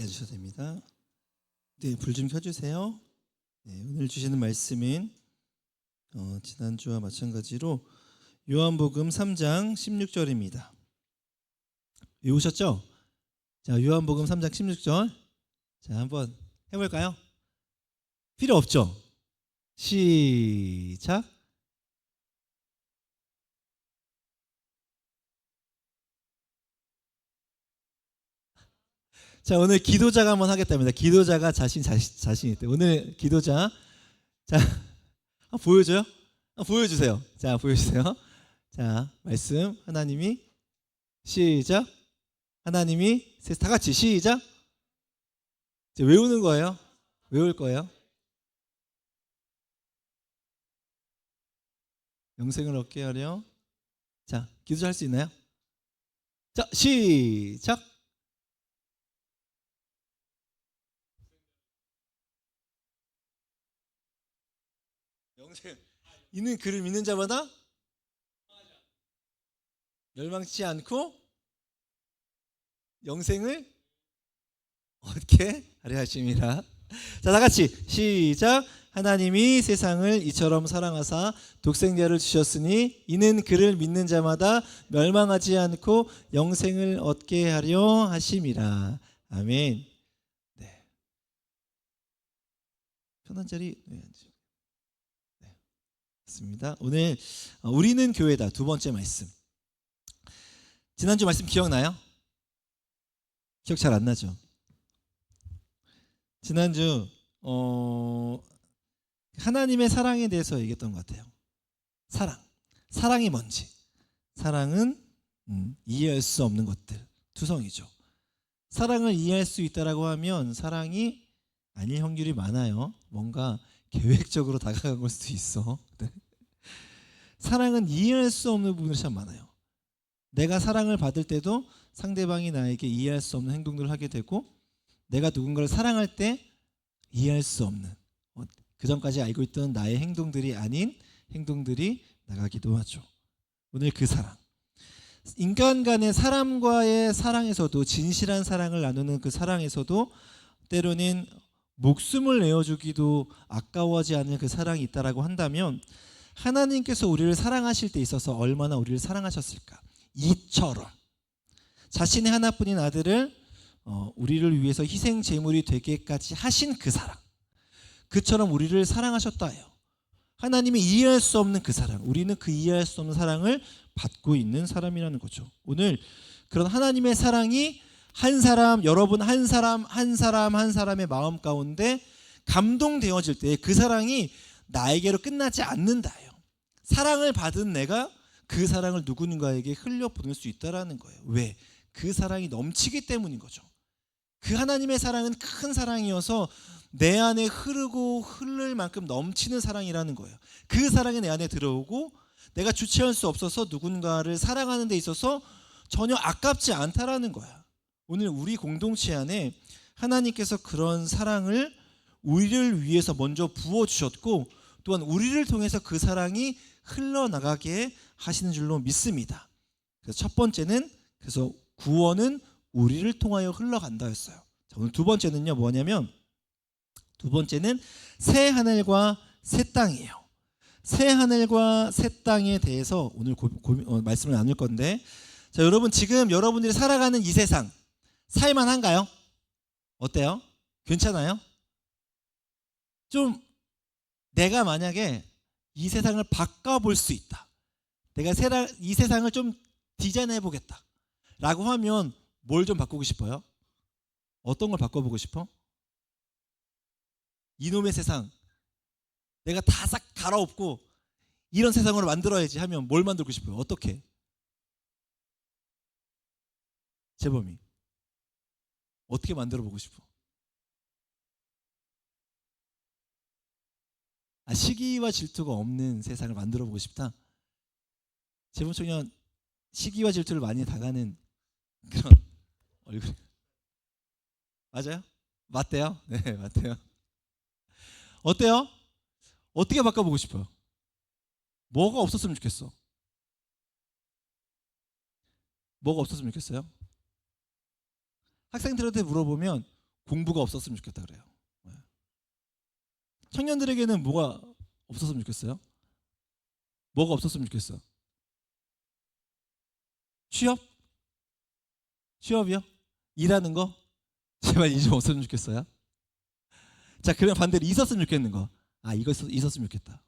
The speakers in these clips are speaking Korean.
해주셔도 됩니다. 네, 불 좀 켜주세요. 네, 오늘 주시는 말씀은 지난주와 마찬가지로 요한복음 3장 16절입니다. 외우셨죠? 자, 요한복음 3장 16절. 자, 한번 해볼까요? 필요 없죠? 시작. 자, 오늘 기도자가 한번 하겠답니다. 기도자가 자신 있대. 오늘 기도자. 자, 보여줘요? 보여주세요. 자, 보여주세요. 자, 말씀 하나님이 시작. 하나님이 다 같이 시작. 이제 외우는 거예요. 외울 거예요. 영생을 얻게 하려. 자, 기도자 할 수 있나요? 자, 시작. 영생 있는 글을 믿는 자마다 멸망치 않고 영생을 얻게 하려 하심이라. 자, 다 같이 시작. 하나님이 세상을 이처럼 사랑하사 독생자를 주셨으니 이는 그를 믿는 자마다 멸망하지 않고 영생을 얻게 하려 하심이라. 아멘. 네. 편한 자리. 네. 맞습니다. 오늘 우리는 교회다 두 번째 말씀. 지난주 말씀 기억나요? 기억 잘 안 나죠? 지난주 하나님의 사랑에 대해서 얘기했던 것 같아요. 사랑이 뭔지. 사랑은 이해할 수 없는 것들, 투성이죠. 사랑을 이해할 수 있다라고 하면 사랑이 아닐 확률이 많아요. 뭔가 계획적으로 다가간 걸 수도 있어. 네. 사랑은 이해할 수 없는 부분이 참 많아요. 내가 사랑을 받을 때도 상대방이 나에게 이해할 수 없는 행동들을 하게 되고, 내가 누군가를 사랑할 때 이해할 수 없는, 그전까지 알고 있던 나의 행동들이 아닌 행동들이 나가기도 하죠. 오늘 그 사랑, 인간 간의 사람과의 사랑에서도, 진실한 사랑을 나누는 그 사랑에서도 때로는 목숨을 내어주기도 아까워하지 않을 그 사랑이 있다라고 한다면, 하나님께서 우리를 사랑하실 때 있어서 얼마나 우리를 사랑하셨을까. 이처럼 자신의 하나뿐인 아들을 우리를 위해서 희생 제물이 되게까지 하신 그 사랑, 그처럼 우리를 사랑하셨다 해요. 하나님이 이해할 수 없는 그 사랑, 우리는 그 이해할 수 없는 사랑을 받고 있는 사람이라는 거죠. 오늘 그런 하나님의 사랑이 한 사람, 여러분 한 사람의 마음 가운데 감동되어질 때 그 사랑이 나에게로 끝나지 않는다요. 사랑을 받은 내가 그 사랑을 누군가에게 흘려보낼 수 있다라는 거예요. 왜? 그 사랑이 넘치기 때문인 거죠. 그 하나님의 사랑은 큰 사랑이어서 내 안에 흐르고 흐를 만큼 넘치는 사랑이라는 거예요. 그 사랑이 내 안에 들어오고 내가 주체할 수 없어서 누군가를 사랑하는 데 있어서 전혀 아깝지 않다라는 거야. 오늘 우리 공동체 안에 하나님께서 그런 사랑을 우리를 위해서 먼저 부어주셨고, 또한 우리를 통해서 그 사랑이 흘러나가게 하시는 줄로 믿습니다. 그래서 첫 번째는, 그래서 구원은 우리를 통하여 흘러간다 했어요. 자, 오늘 두 번째는요, 뭐냐면, 두 번째는 새 하늘과 새 땅이에요. 새 하늘과 새 땅에 대해서 오늘 말씀을 나눌 건데, 자, 여러분 지금 여러분들이 살아가는 이 세상 살만한가요? 어때요? 괜찮아요? 좀 내가 만약에 이 세상을 바꿔볼 수 있다, 내가 이 세상을 좀 디자인해 보겠다 라고 하면 뭘 좀 바꾸고 싶어요? 어떤 걸 바꿔보고 싶어? 이놈의 세상 내가 다 싹 갈아엎고 이런 세상으로 만들어야지 하면 뭘 만들고 싶어요? 어떻게? 재범이 어떻게 만들어 보고 싶어? 시기와 질투가 없는 세상을 만들어 보고 싶다. 재범 청년 시기와 질투를 많이 당하는 그런 얼굴 맞아요? 맞대요? 네, 맞대요. 어때요? 어떻게 바꿔보고 싶어요? 뭐가 없었으면 좋겠어? 뭐가 없었으면 좋겠어요? 학생들한테 물어보면 공부가 없었으면 좋겠다 그래요. 청년들에게는 뭐가 없었으면 좋겠어요? 뭐가 없었으면 좋겠어? 취업? 취업이요? 일하는 거? 제발 이 좀 없었으면 좋겠어요. 자, 그럼 반대로 있었으면 좋겠는 거. 이거 있었으면 좋겠다.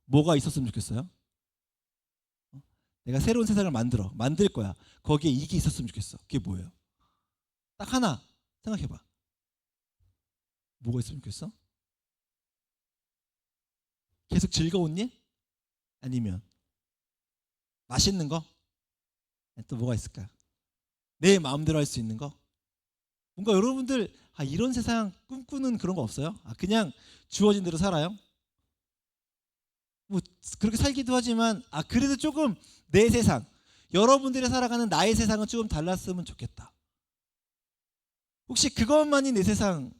뭐가 있었으면 좋겠어요? 내가 새로운 세상을 만들 거야. 거기에 이게 있었으면 좋겠어. 그게 뭐예요? 딱 하나 생각해봐. 뭐가 있으면 좋겠어? 계속 즐거운 일? 아니면 맛있는 거? 또 뭐가 있을까? 내 마음대로 할 수 있는 거? 뭔가 여러분들 이런 세상 꿈꾸는 그런 거 없어요? 그냥 주어진 대로 살아요? 뭐 그렇게 살기도 하지만 그래도 조금 내 세상, 여러분들이 살아가는 나의 세상은 조금 달랐으면 좋겠다. 혹시 그것만이 내 세상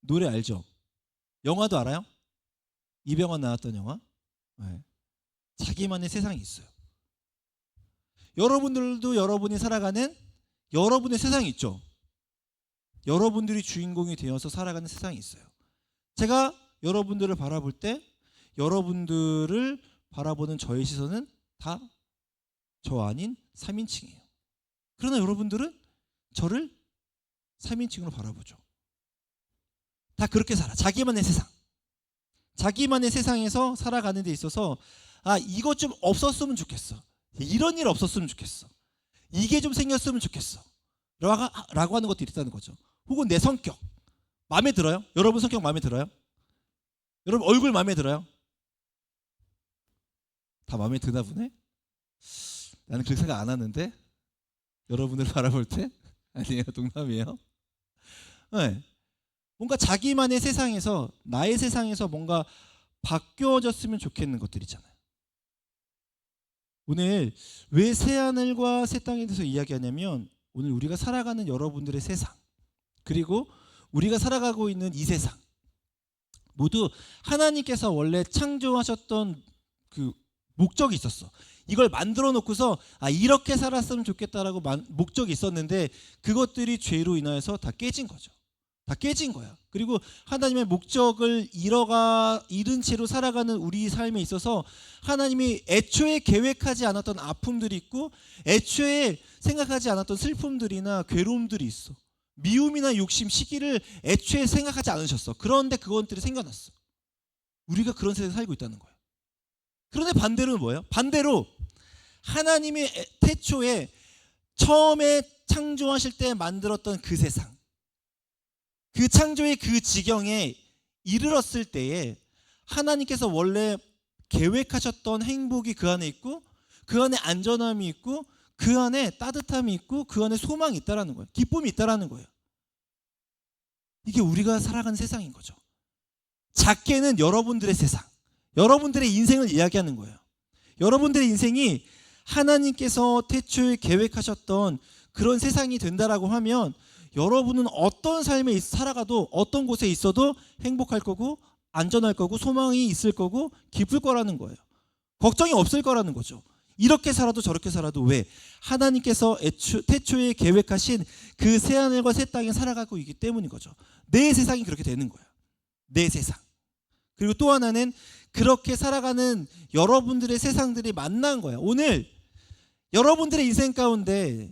노래 알죠? 영화도 알아요? 이병헌 나왔던 영화? 네. 자기만의 세상이 있어요. 여러분들도 여러분이 살아가는 여러분의 세상이 있죠. 여러분들이 주인공이 되어서 살아가는 세상이 있어요. 제가 여러분들을 바라볼 때 여러분들을 바라보는 저의 시선은 다 저 아닌 3인칭이에요. 그러나 여러분들은 저를 3인칭으로 바라보죠. 다 그렇게 살아. 자기만의 세상. 자기만의 세상에서 살아가는 데 있어서 이거 좀 없었으면 좋겠어. 이런 일 없었으면 좋겠어. 이게 좀 생겼으면 좋겠어. 라고 하는 것도 있다는 거죠. 혹은 내 성격. 마음에 들어요? 여러분 성격 마음에 들어요? 여러분 얼굴 마음에 들어요? 다 마음에 드나 보네? 나는 그렇게 생각 안 하는데? 여러분을 바라볼 때? 아니에요, 농담이에요. 네. 뭔가 자기만의 세상에서, 나의 세상에서 뭔가 바뀌어졌으면 좋겠는 것들 있잖아요. 오늘 왜 새하늘과 새 땅에 대해서 이야기하냐면, 오늘 우리가 살아가는 여러분들의 세상, 그리고 우리가 살아가고 있는 이 세상, 모두 하나님께서 원래 창조하셨던 그 목적이 있었어. 이걸 만들어 놓고서 이렇게 살았으면 좋겠다라고 목적이 있었는데, 그것들이 죄로 인하여서 다 깨진 거죠. 다 깨진 거야. 그리고 하나님의 목적을 잃은 채로 살아가는 우리 삶에 있어서 하나님이 애초에 계획하지 않았던 아픔들이 있고, 애초에 생각하지 않았던 슬픔들이나 괴로움들이 있어. 미움이나 욕심, 시기를 애초에 생각하지 않으셨어. 그런데 그것들이 생겨났어. 우리가 그런 세상에 살고 있다는 거예요. 그런데 반대로는 뭐예요? 반대로 하나님이 태초에 처음에 창조하실 때 만들었던 그 세상, 그 창조의 그 지경에 이르렀을 때에 하나님께서 원래 계획하셨던 행복이 그 안에 있고, 그 안에 안전함이 있고, 그 안에 따뜻함이 있고, 그 안에 소망이 있다라는 거예요. 기쁨이 있다라는 거예요. 이게 우리가 살아가는 세상인 거죠. 작게는 여러분들의 세상, 여러분들의 인생을 이야기하는 거예요. 여러분들의 인생이 하나님께서 태초에 계획하셨던 그런 세상이 된다라고 하면, 여러분은 어떤 삶에 살아가도, 어떤 곳에 있어도 행복할 거고, 안전할 거고, 소망이 있을 거고, 기쁠 거라는 거예요. 걱정이 없을 거라는 거죠. 이렇게 살아도 저렇게 살아도. 왜? 하나님께서 태초에 계획하신 그 새하늘과 새 땅에 살아가고 있기 때문인 거죠. 내 세상이 그렇게 되는 거예요. 내 세상. 그리고 또 하나는 그렇게 살아가는 여러분들의 세상들이 만난 거예요. 오늘 여러분들의 인생 가운데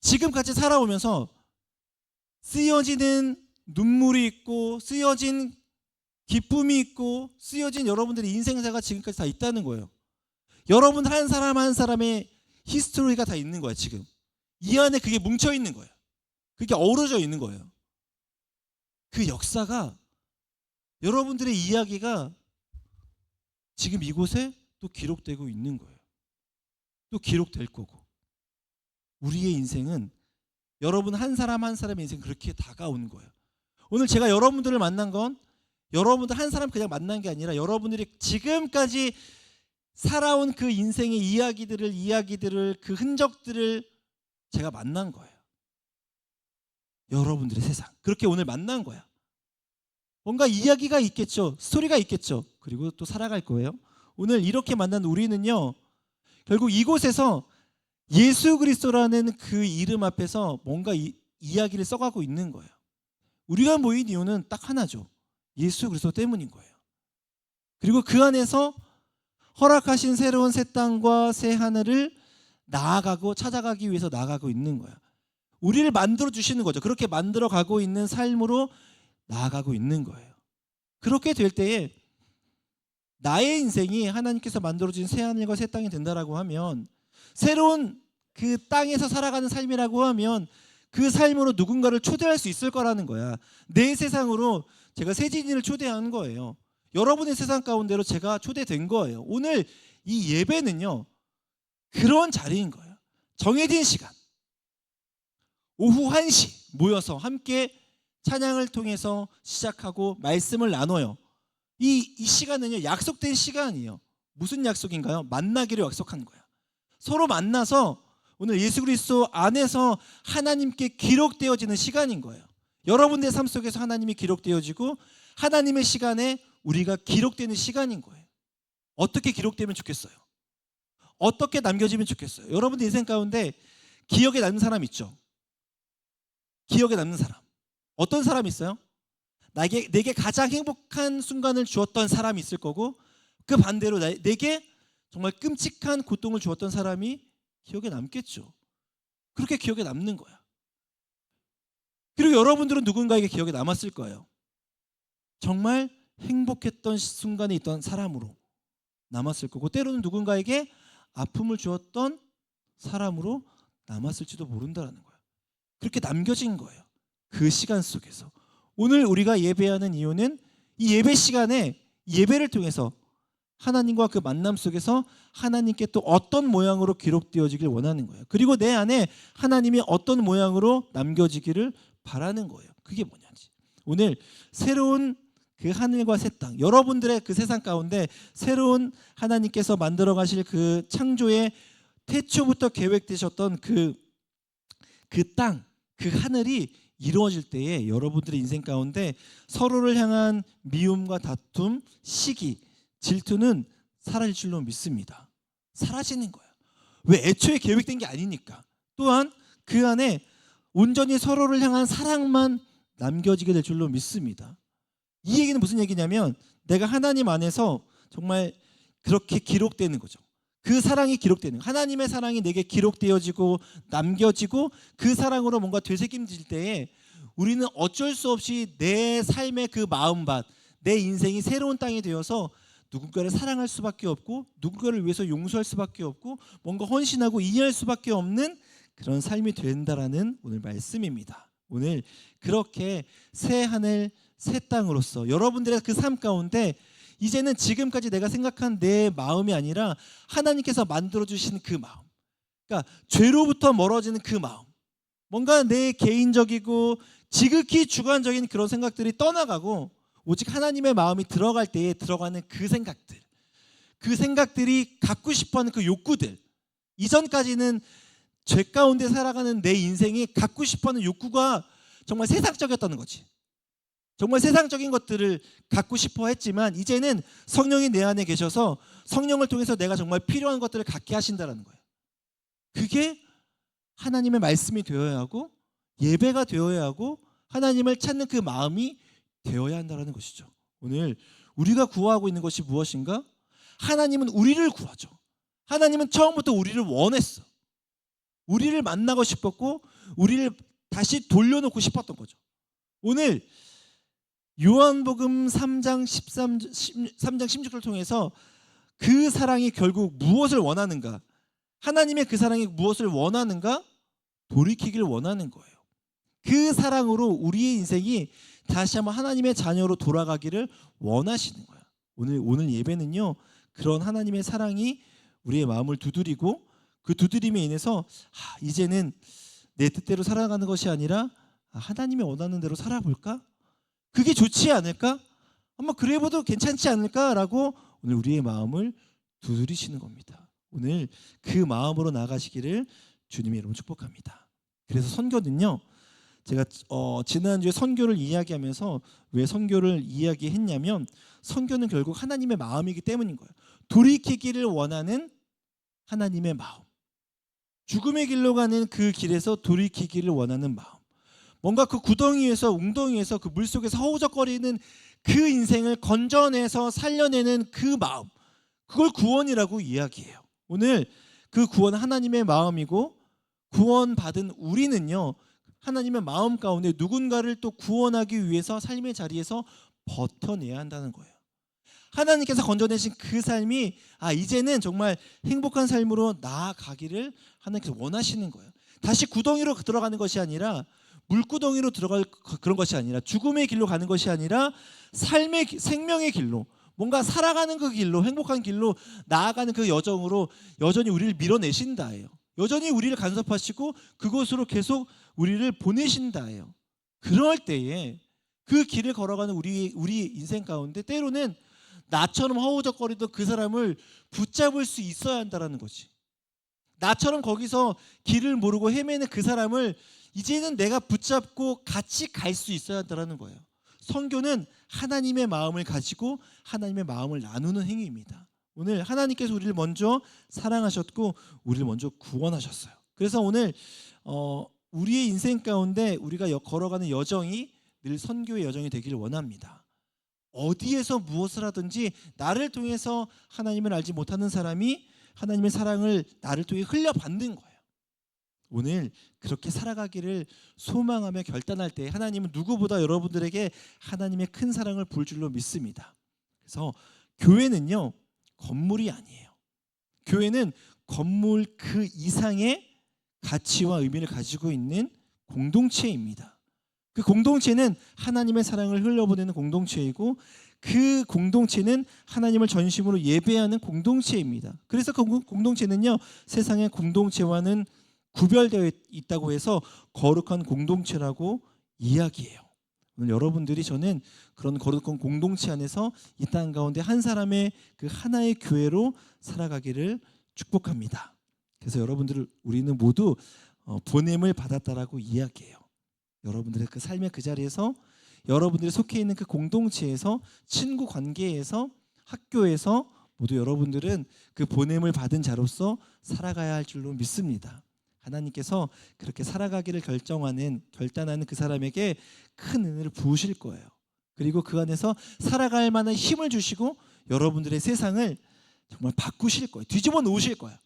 지금까지 살아오면서 쓰여지는 눈물이 있고, 쓰여진 기쁨이 있고, 쓰여진 여러분들의 인생사가 지금까지 다 있다는 거예요. 여러분 한 사람 한 사람의 히스토리가 다 있는 거예요. 지금 이 안에 그게 뭉쳐 있는 거예요. 그게 어우러져 있는 거예요. 그 역사가, 여러분들의 이야기가 지금 이곳에 또 기록되고 있는 거예요. 또 기록될 거고. 우리의 인생은 여러분 한 사람 한 사람의 인생 그렇게 다가오는 거예요. 오늘 제가 여러분들을 만난 건 여러분들 한 사람 그냥 만난 게 아니라, 여러분들이 지금까지 살아온 그 인생의 이야기들을 그 흔적들을 제가 만난 거예요. 여러분들의 세상. 그렇게 오늘 만난 거야. 뭔가 이야기가 있겠죠. 스토리가 있겠죠. 그리고 또 살아갈 거예요. 오늘 이렇게 만난 우리는요, 결국 이곳에서 예수 그리스도라는 그 이름 앞에서 뭔가 이야기를 써가고 있는 거예요. 우리가 모인 이유는 딱 하나죠. 예수 그리스도 때문인 거예요. 그리고 그 안에서 허락하신 새로운 새 땅과 새 하늘을 나아가고 찾아가기 위해서 나아가고 있는 거야. 우리를 만들어 주시는 거죠. 그렇게 만들어 가고 있는 삶으로 나아가고 있는 거예요. 그렇게 될 때에 나의 인생이 하나님께서 만들어 주신 새 하늘과 새 땅이 된다라고 하면, 새로운 그 땅에서 살아가는 삶이라고 하면 그 삶으로 누군가를 초대할 수 있을 거라는 거야. 내 세상으로 제가 세진이를 초대하는 거예요. 여러분의 세상 가운데로 제가 초대된 거예요. 오늘 이 예배는요, 그런 자리인 거예요. 정해진 시간, 오후 1시 모여서 함께 찬양을 통해서 시작하고 말씀을 나눠요. 이 시간은요, 약속된 시간이에요. 무슨 약속인가요? 만나기를 약속한 거야. 서로 만나서 오늘 예수 그리스도 안에서 하나님께 기록되어지는 시간인 거예요. 여러분의 삶 속에서 하나님이 기록되어지고 하나님의 시간에 우리가 기록되는 시간인 거예요. 어떻게 기록되면 좋겠어요? 어떻게 남겨지면 좋겠어요? 여러분들 인생 가운데 기억에 남는 사람 있죠? 기억에 남는 사람. 어떤 사람이 있어요? 내게 가장 행복한 순간을 주었던 사람이 있을 거고, 그 반대로 내게 정말 끔찍한 고통을 주었던 사람이 기억에 남겠죠. 그렇게 기억에 남는 거야. 그리고 여러분들은 누군가에게 기억에 남았을 거예요. 정말 행복했던 순간에 있던 사람으로 남았을 거고, 때로는 누군가에게 아픔을 주었던 사람으로 남았을지도 모른다는 거예요. 그렇게 남겨진 거예요. 그 시간 속에서. 오늘 우리가 예배하는 이유는 이 예배 시간에 예배를 통해서 하나님과 그 만남 속에서 하나님께 또 어떤 모양으로 기록되어지길 원하는 거예요. 그리고 내 안에 하나님이 어떤 모양으로 남겨지기를 바라는 거예요. 그게 뭐냐지. 오늘 새로운 그 하늘과 새 땅, 여러분들의 그 세상 가운데 새로운 하나님께서 만들어 가실 그 창조의 태초부터 계획되셨던 그 땅, 그 하늘이 이루어질 때에 여러분들의 인생 가운데 서로를 향한 미움과 다툼, 시기, 질투는 사라질 줄로 믿습니다. 사라지는 거예요. 왜? 애초에 계획된 게 아니니까. 또한 그 안에 온전히 서로를 향한 사랑만 남겨지게 될 줄로 믿습니다. 이 얘기는 무슨 얘기냐면, 내가 하나님 안에서 정말 그렇게 기록되는 거죠. 그 사랑이 기록되는, 하나님의 사랑이 내게 기록되어지고 남겨지고 그 사랑으로 뭔가 되새김질 때에 우리는 어쩔 수 없이 내 삶의 그 마음밭, 내 인생이 새로운 땅이 되어서 누군가를 사랑할 수밖에 없고, 누군가를 위해서 용서할 수밖에 없고, 뭔가 헌신하고 이해할 수밖에 없는 그런 삶이 된다라는 오늘 말씀입니다. 오늘 그렇게 새 하늘 새 땅으로서 여러분들의 그 삶 가운데 이제는 지금까지 내가 생각한 내 마음이 아니라 하나님께서 만들어주신 그 마음, 그러니까 죄로부터 멀어지는 그 마음, 뭔가 내 개인적이고 지극히 주관적인 그런 생각들이 떠나가고 오직 하나님의 마음이 들어갈 때에 들어가는 그 생각들, 그 생각들이 갖고 싶어하는 그 욕구들, 이전까지는 죄 가운데 살아가는 내 인생이 갖고 싶어하는 욕구가 정말 세상적이었다는 거지. 정말 세상적인 것들을 갖고 싶어 했지만 이제는 성령이 내 안에 계셔서 성령을 통해서 내가 정말 필요한 것들을 갖게 하신다는 거예요. 그게 하나님의 말씀이 되어야 하고 예배가 되어야 하고 하나님을 찾는 그 마음이 되어야 한다는 것이죠. 오늘 우리가 구하고 있는 것이 무엇인가? 하나님은 우리를 구하죠. 하나님은 처음부터 우리를 원했어. 우리를 만나고 싶었고 우리를 다시 돌려놓고 싶었던 거죠. 오늘 요한복음 3장 16절을 통해서 그 사랑이 결국 무엇을 원하는가? 하나님의 그 사랑이 무엇을 원하는가? 돌이키길 원하는 거예요. 그 사랑으로 우리의 인생이 다시 한번 하나님의 자녀로 돌아가기를 원하시는 거예요. 오늘 예배는요, 그런 하나님의 사랑이 우리의 마음을 두드리고 그 두드림에 인해서 이제는 내 뜻대로 살아가는 것이 아니라 하나님이 원하는 대로 살아볼까? 그게 좋지 않을까? 한번 그래봐도 괜찮지 않을까라고 오늘 우리의 마음을 두드리시는 겁니다. 오늘 그 마음으로 나가시기를 주님의 이름으로 축복합니다. 그래서 선교는요, 제가 지난주에 선교를 이야기하면서 왜 선교를 이야기했냐면, 선교는 결국 하나님의 마음이기 때문인 거예요. 돌이키기를 원하는 하나님의 마음, 죽음의 길로 가는 그 길에서 돌이키기를 원하는 마음, 뭔가 그 구덩이에서 웅덩이에서 그 물속에서 허우적거리는 그 인생을 건져내서 살려내는 그 마음, 그걸 구원이라고 이야기해요. 오늘 그 구원 하나님의 마음이고 구원받은 우리는요, 하나님의 마음 가운데 누군가를 또 구원하기 위해서 삶의 자리에서 버텨내야 한다는 거예요. 하나님께서 건져내신 그 삶이 이제는 정말 행복한 삶으로 나아가기를 하나님께서 원하시는 거예요. 다시 구덩이로 들어가는 것이 아니라, 물구덩이로 들어갈 그런 것이 아니라, 죽음의 길로 가는 것이 아니라 삶의 생명의 길로, 뭔가 살아가는 그 길로, 행복한 길로 나아가는 그 여정으로 여전히 우리를 밀어내신다예요. 여전히 우리를 간섭하시고 그곳으로 계속 우리를 보내신다예요. 그럴 때에 그 길을 걸어가는 우리 인생 가운데 때로는 나처럼 허우적거리던 그 사람을 붙잡을 수 있어야 한다는 거지. 나처럼 거기서 길을 모르고 헤매는 그 사람을 이제는 내가 붙잡고 같이 갈 수 있어야 한다는 거예요. 선교는 하나님의 마음을 가지고 하나님의 마음을 나누는 행위입니다. 오늘 하나님께서 우리를 먼저 사랑하셨고 우리를 먼저 구원하셨어요. 그래서 오늘 우리의 인생 가운데 우리가 걸어가는 여정이 늘 선교의 여정이 되기를 원합니다. 어디에서 무엇을 하든지 나를 통해서 하나님을 알지 못하는 사람이 하나님의 사랑을 나를 통해 흘려받는 거예요. 오늘 그렇게 살아가기를 소망하며 결단할 때 하나님은 누구보다 여러분들에게 하나님의 큰 사랑을 부을 줄로 믿습니다. 그래서 교회는요, 건물이 아니에요. 교회는 건물 그 이상의 가치와 의미를 가지고 있는 공동체입니다. 그 공동체는 하나님의 사랑을 흘려보내는 공동체이고 그 공동체는 하나님을 전심으로 예배하는 공동체입니다. 그래서 그 공동체는요, 세상의 공동체와는 구별되어 있다고 해서 거룩한 공동체라고 이야기해요. 오늘 여러분들이 저는 그런 거룩한 공동체 안에서 이 땅 가운데 한 사람의 그 하나의 교회로 살아가기를 축복합니다. 그래서 우리는 모두 보냄을 받았다라고 이야기해요. 여러분들의 그 삶의 그 자리에서, 여러분들이 속해 있는 그 공동체에서, 친구 관계에서, 학교에서 모두 여러분들은 그 보냄을 받은 자로서 살아가야 할 줄로 믿습니다. 하나님께서 그렇게 살아가기를 결단하는 그 사람에게 큰 은혜를 부으실 거예요. 그리고 그 안에서 살아갈 만한 힘을 주시고 여러분들의 세상을 정말 바꾸실 거예요. 뒤집어 놓으실 거예요.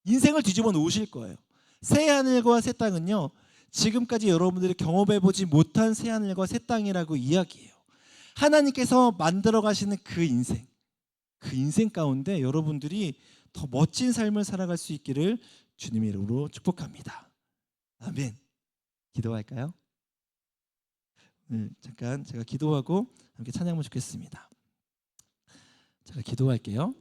인생을 뒤집어 놓으실 거예요. 새 하늘과 새 땅은요, 지금까지 여러분들이 경험해보지 못한 새 하늘과 새 땅이라고 이야기해요. 하나님께서 만들어 가시는 그 인생 가운데 여러분들이 더 멋진 삶을 살아갈 수 있기를 주님의 이름으로 축복합니다. 아멘. 기도할까요? 잠깐 제가 기도하고 함께 찬양을 듣겠습니다. 제가 기도할게요.